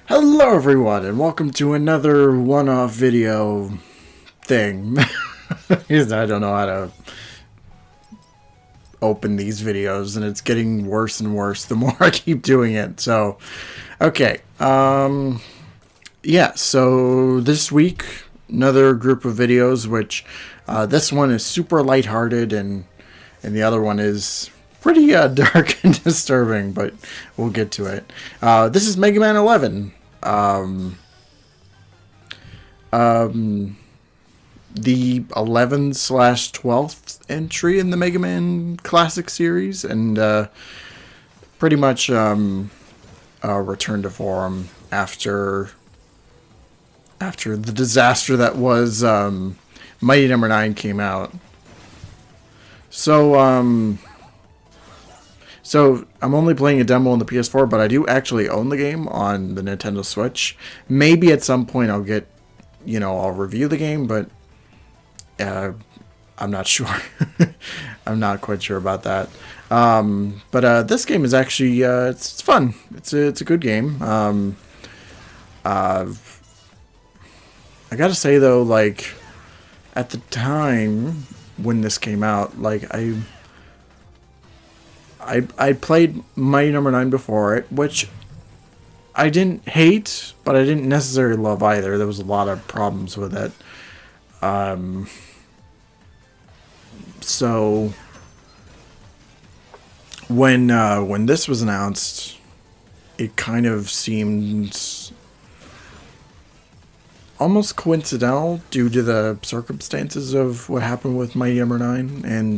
Hello everyone and welcome to another one-off video thing. I don't know how to open these videos and it's getting worse and worse the more I keep doing it. So, okay. Yeah, so this week, another group of videos which this one is super lighthearted and the other one is pretty dark and disturbing, but we'll get to it. This is Mega Man 11. The 11/12th entry in the Mega Man Classic series, and pretty much returned to form after the disaster that was Mighty Number 9 came out. So I'm only playing a demo on the PS4, but I do actually own the game on the Nintendo Switch. Maybe at some point I'll get, I'll review the game, but I'm not sure. I'm not quite sure about that. But this game is actually it's fun. It's a good game. I gotta say though, like at the time when this came out, like I played Mighty Number 9 before it, which I didn't hate, but I didn't necessarily love either. There was a lot of problems with it. So when this was announced, it kind of seemed almost coincidental due to the circumstances of what happened with Mighty Number 9, and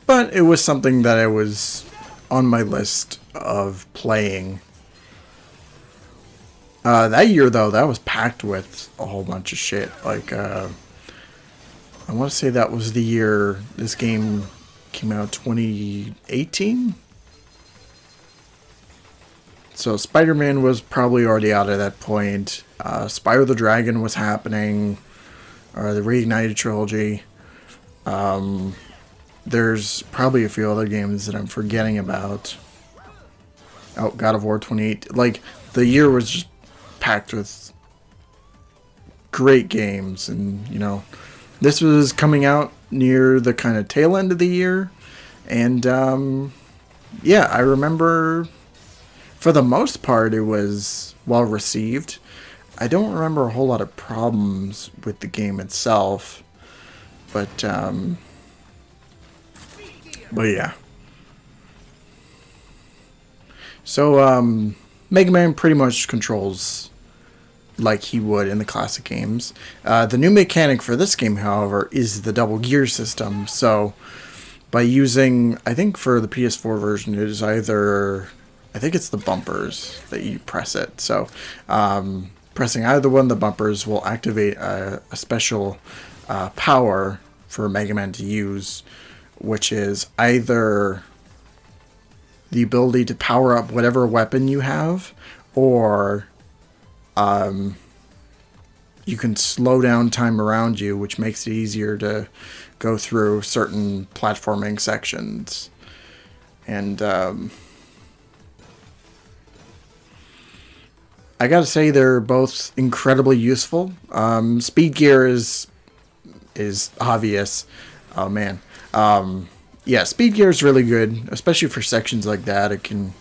but it was something that I was on my list of playing. That year, though, that was packed with a whole bunch of shit. Like, I want to say that was the year this game came out, 2018? So Spider-Man was probably already out at that point. Spyro the Dragon was happening. The Reignited trilogy. There's probably a few other games that I'm forgetting about. Oh, God of War 28. Like, the year was just packed with great games, and this was coming out near the kind of tail end of the year, and yeah, I remember for the most part it was well received. I don't remember a whole lot of problems with the game itself, but yeah. So Mega Man pretty much controls like he would in the classic games. The new mechanic for this game, however, is the double gear system. So by using, I think for the PS4 version, it is either, I think it's the bumpers that you press it. So pressing either one of the bumpers will activate a special power for Mega Man to use, which is either the ability to power up whatever weapon you have, or you can slow down time around you, which makes it easier to go through certain platforming sections. And I gotta say they're both incredibly useful. Speed gear is obvious. Oh man. Yeah, speed gear is really good, especially for sections like that. It can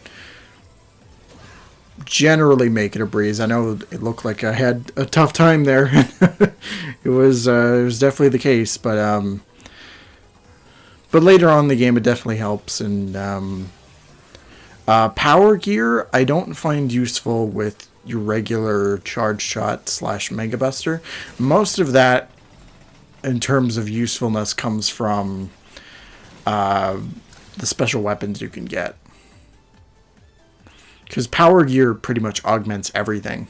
generally make it a breeze. I know it looked like I had a tough time there. It was definitely the case, but later on in the game it definitely helps. And power gear I don't find useful with your regular charge shot / Mega Buster. Most of that in terms of usefulness comes from the special weapons you can get, because power gear pretty much augments everything.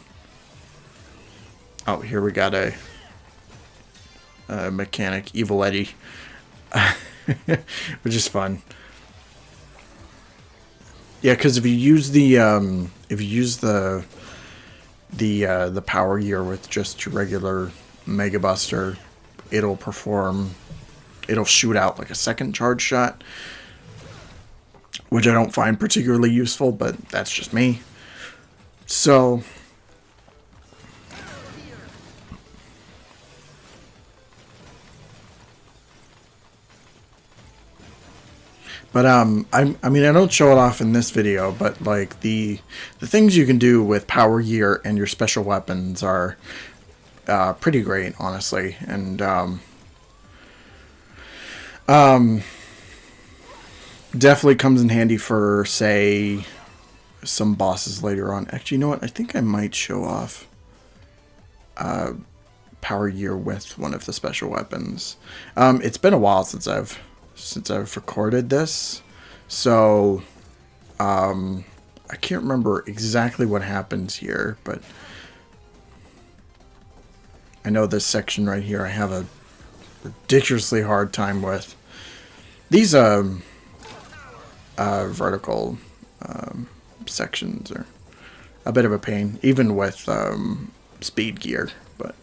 Oh, here we got a mechanic, Evil Eddie, which is fun. Yeah, because if you use the power gear with just your regular Mega Buster, it'll shoot out like a second charge shot. which I don't find particularly useful, but that's just me. So, but I mean, I don't show it off in this video, but like the things you can do with power gear and your special weapons are pretty great, honestly, and definitely comes in handy for, say, some bosses later on. Actually, you know what? I think I might show off power gear with one of the special weapons. It's been a while since I've recorded this, so I can't remember exactly what happens here, but I know this section right here I have a ridiculously hard time with. These vertical sections are a bit of a pain, even with speed gear, but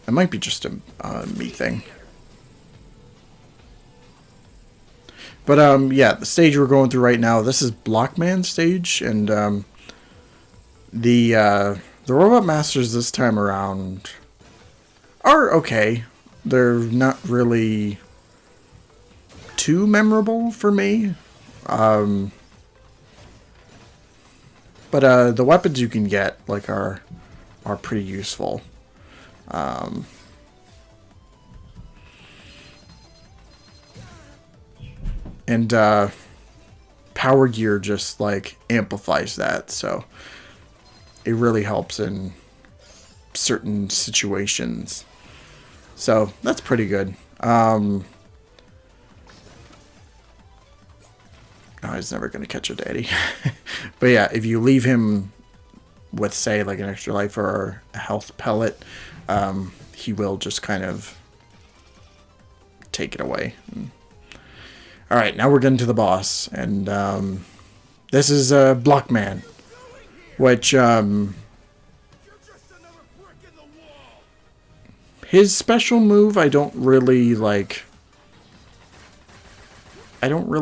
it might be just a me thing. But yeah, the stage we're going through right now, this is Blockman stage, and the Robot Masters this time around are okay. They're not really too memorable for me. But the weapons you can get like are pretty useful. And power gear just like amplifies that, so it really helps in certain situations. So that's pretty good. No, he's never gonna catch a daddy. But yeah, if you leave him with, say, like an extra life or a health pellet, he will just kind of take it away. Alright, now we're getting to the boss, and this is Blockman, which his special move I don't really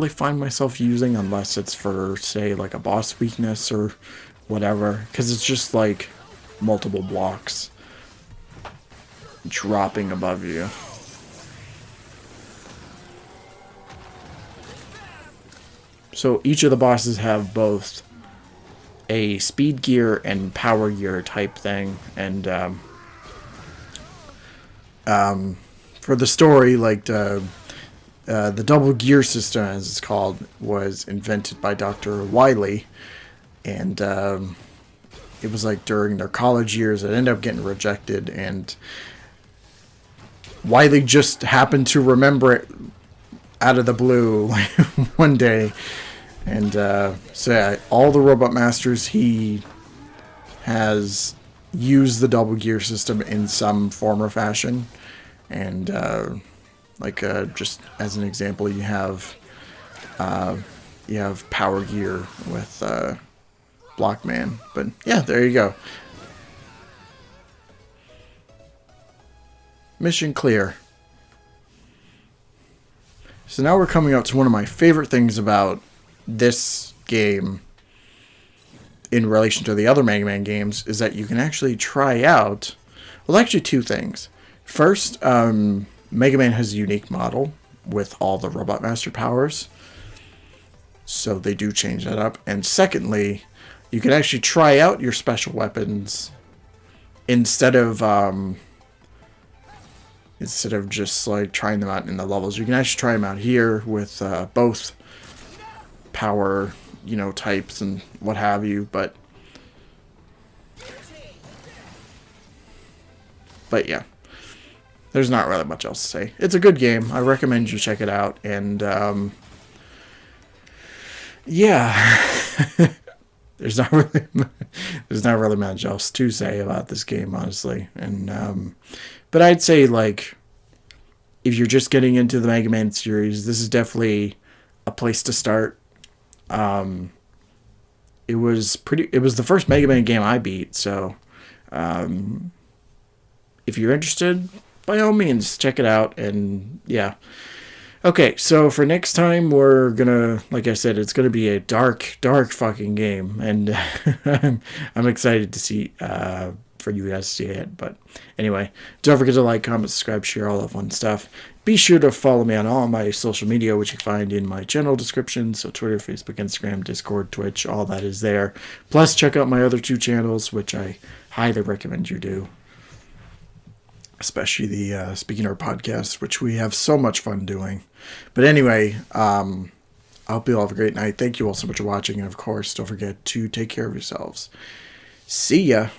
find myself using unless it's for, say, like a boss weakness or whatever, because it's just like multiple blocks dropping above you. So each of the bosses have both a speed gear and power gear type thing, and for the story, like the double gear system, as it's called, was invented by Dr. Wily, and it was like during their college years. It ended up getting rejected, and Wily just happened to remember it out of the blue one day, and so yeah, all the Robot Masters, he has used the double gear system in some form or fashion, and just as an example, you have power gear with Blockman. But yeah, there you go. Mission clear. So now we're coming up to one of my favorite things about this game in relation to the other Mega Man games, is that you can actually try out, well, actually two things. First, Mega Man has a unique model with all the Robot Master powers, so they do change that up. And secondly, you can actually try out your special weapons instead of just like trying them out in the levels. You can actually try them out here with both power, types and what have you. But yeah, there's not really much else to say. It's a good game. I recommend you check it out. And yeah, there's not really much else to say about this game, honestly. And but I'd say, like, if you're just getting into the Mega Man series, this is definitely a place to start. It was the first Mega Man game I beat, so if you're interested, by all means, check it out. And yeah, Okay, so for next time, we're gonna, like I said, it's gonna be a dark, dark fucking game, and I'm excited to see for you guys to see it. But anyway, don't forget to like, comment, subscribe, share, all that fun stuff. Be sure to follow me on all my social media, which you can find in my channel description. So Twitter, Facebook, Instagram, Discord, Twitch, all that is there. Plus, check out my other 2 channels, which I highly recommend you do. Especially the Speaking Art podcast, which we have so much fun doing. But anyway, I hope you all have a great night. Thank you all so much for watching. And of course, don't forget to take care of yourselves. See ya.